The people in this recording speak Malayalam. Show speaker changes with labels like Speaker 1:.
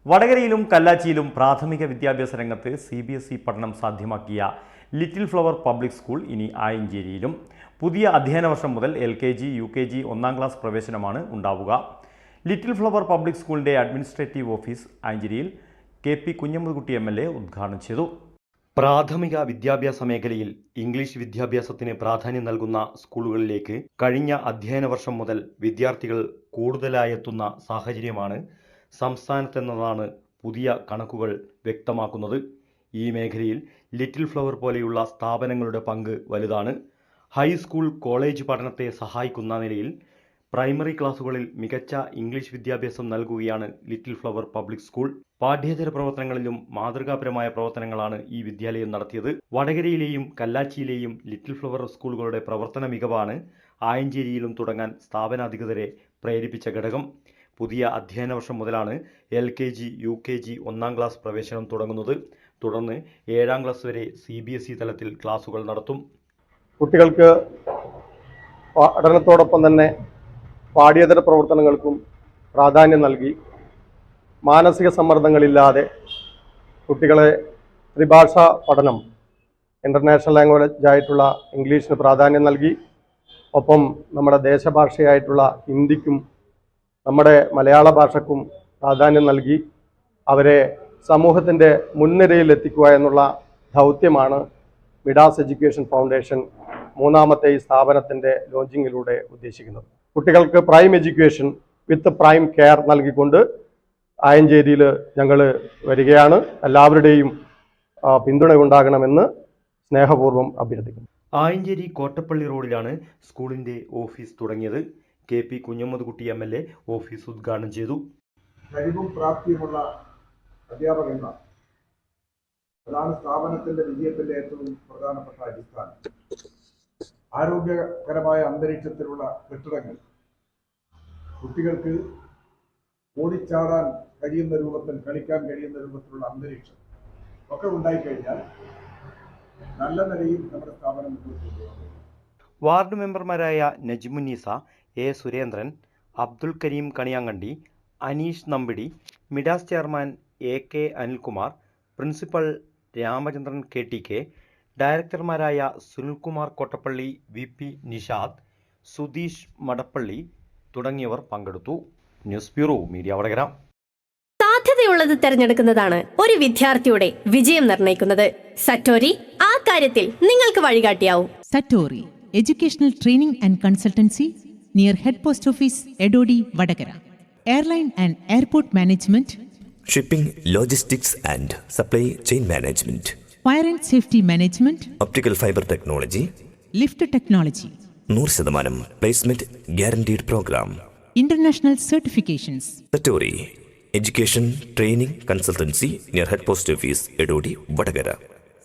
Speaker 1: വടകരയിലും കല്ലാച്ചിയിലും പ്രാഥമിക വിദ്യാഭ്യാസ രംഗത്ത് CBSE പഠനം സാധ്യമാക്കിയ ലിറ്റിൽ ഫ്ലവർ പബ്ലിക് സ്കൂൾ ഇനി ആയഞ്ചേരിയിലും. പുതിയ അധ്യയന വർഷം മുതൽ LKG, UKG, 1ാം ക്ലാസ് പ്രവേശനമാണ് ഉണ്ടാവുക. ലിറ്റിൽ ഫ്ലവർ പബ്ലിക് സ്കൂളിൻ്റെ അഡ്മിനിസ്ട്രേറ്റീവ് ഓഫീസ് ആയഞ്ചേരിയിൽ KP കുഞ്ഞമ്മദ്കുട്ടി MLA ഉദ്ഘാടനം ചെയ്തു. പ്രാഥമിക വിദ്യാഭ്യാസ മേഖലയിൽ ഇംഗ്ലീഷ് വിദ്യാഭ്യാസത്തിന് പ്രാധാന്യം നൽകുന്ന സ്കൂളുകളിലേക്ക് കഴിഞ്ഞ അധ്യയന വർഷം മുതൽ വിദ്യാർത്ഥികൾ കൂടുതലായെത്തുന്ന സാഹചര്യമാണ് സംസ്ഥാനത്തെന്നതാണ് പുതിയ കണക്കുകൾ വ്യക്തമാക്കുന്നത്. ഈ മേഖലയിൽ ലിറ്റിൽ ഫ്ലവർ പോലെയുള്ള സ്ഥാപനങ്ങളുടെ പങ്ക് വലുതാണ്. ഹൈസ്കൂൾ, കോളേജ് പഠനത്തെ സഹായിക്കുന്ന നിലയിൽ പ്രൈമറി ക്ലാസുകളിൽ മികച്ച ഇംഗ്ലീഷ് വിദ്യാഭ്യാസം നൽകുകയാണ് ലിറ്റിൽ ഫ്ലവർ പബ്ലിക് സ്കൂൾ. പാഠ്യേതര പ്രവർത്തനങ്ങളിലും മാതൃകാപരമായ പ്രവർത്തനങ്ങളാണ് ഈ വിദ്യാലയം നടത്തിയത്. വടകരയിലെയും കല്ലാച്ചിയിലെയും ലിറ്റിൽ ഫ്ലവർ സ്കൂളുകളുടെ പ്രവർത്തന മികവാണ് ആയഞ്ചേരിയിലും തുടങ്ങാൻ സ്ഥാപനാധികൃതരെ പ്രേരിപ്പിച്ച ഘടകം. പുതിയ അധ്യയന വർഷം മുതലാണ് LKG, UKG, 1ാം ക്ലാസ് പ്രവേശനം തുടങ്ങുന്നത്. തുടർന്ന് 7ാം ക്ലാസ് വരെ CBSE തലത്തിൽ ക്ലാസുകൾ നടത്തും.
Speaker 2: കുട്ടികൾക്ക് പഠനത്തോടൊപ്പം തന്നെ പാഠ്യേതര പ്രവർത്തനങ്ങൾക്കും പ്രാധാന്യം നൽകി മാനസിക സമ്മർദ്ദങ്ങളില്ലാതെ കുട്ടികളെ ത്രിഭാഷാ പഠനം, ഇൻ്റർനാഷണൽ ലാംഗ്വേജ് ആയിട്ടുള്ള ഇംഗ്ലീഷിന് പ്രാധാന്യം നൽകി, ഒപ്പം നമ്മുടെ ദേശഭാഷയായിട്ടുള്ള ഹിന്ദിക്കും നമ്മുടെ മലയാള ഭാഷയ്ക്കും പ്രാധാന്യം നൽകി അവരെ സമൂഹത്തിൻ്റെ മുൻനിരയിൽ എത്തിക്കുക എന്നുള്ള ദൗത്യമാണ് മിഡാസ് എഡ്യൂക്കേഷൻ ഫൗണ്ടേഷൻ 3ാമത്തെ ഈ സ്ഥാപനത്തിൻ്റെ ലോഞ്ചിങ്ങിലൂടെ ഉദ്ദേശിക്കുന്നത്. കുട്ടികൾക്ക് പ്രൈം എഡ്യൂക്കേഷൻ വിത്ത് പ്രൈം കെയർ നൽകിക്കൊണ്ട് ആയഞ്ചേരിയിൽ ഞങ്ങൾ വരികയാണ്. എല്ലാവരുടെയും പിന്തുണ ഉണ്ടാകണമെന്ന് സ്നേഹപൂർവ്വം അഭ്യർത്ഥിക്കുന്നു.
Speaker 1: ആയഞ്ചേരി കോട്ടപ്പള്ളി റോഡിലാണ് സ്കൂളിൻ്റെ ഓഫീസ് തുടങ്ങിയത്. KP കുഞ്ഞമ്മദ്കുട്ടി MLA ഓഫീസ് ഉദ്ഘാടനം ചെയ്തു.
Speaker 3: കഴിവും പ്രാപ്തിയുമുള്ള അധ്യാപകന്മാർ അതാണ് സ്ഥാപനത്തിന്റെ വിജയത്തിന്റെ ഏറ്റവും പ്രധാനപ്പെട്ട അടിസ്ഥാനം. ആരോഗ്യകരമായ അന്തരീക്ഷത്തിലുള്ള കെട്ടിടങ്ങൾ, കുട്ടികൾക്ക് ഓടിച്ചാടാൻ കഴിയുന്ന രൂപത്തിൽ, കളിക്കാൻ കഴിയുന്ന രൂപത്തിലുള്ള അന്തരീക്ഷം ഒക്കെ ഉണ്ടായിക്കഴിഞ്ഞാൽ നല്ല നിലയിൽ നമ്മുടെ സ്ഥാപനം മുന്നോട്ട് കൊണ്ടുപോകും.
Speaker 1: വാർഡ് മെമ്പർമാരായ Najmunnisa, A. Surendran, Abdul Kareem Kaniyankandi, Aneesh Nambidi, Midas chairman AK Anilkumar, principal Ramachandran KTK, ഡയറക്ടർമാരായ സുനിൽകുമാർ കോട്ടപ്പള്ളി, VP നിഷാദ്, സുധീഷ് മടപ്പള്ളി തുടങ്ങിയവർ പങ്കെടുത്തു. News bureau, media Vadakara.
Speaker 4: സാധ്യതയുള്ളത് തിരഞ്ഞെടുക്കുന്നതാണ് ഒരു വിദ്യാർത്ഥിയുടെ വിജയം നിർണ്ണയിക്കുന്നത്. സറ്റോരി ആ കാര്യത്തിൽ നിങ്ങൾക്ക് വഴികാട്ടിയാവും.
Speaker 5: Satori educational training and consultancy near head post office, Edodi, Vadakara. Airline and airport management,
Speaker 6: shipping, logistics and supply chain management,
Speaker 5: fire and safety management,
Speaker 6: optical fibre technology,
Speaker 5: lift technology,
Speaker 6: 100% placement guaranteed programme,
Speaker 5: international certifications.
Speaker 6: Satori education training consultancy near head post office, Edodi, Vadakara.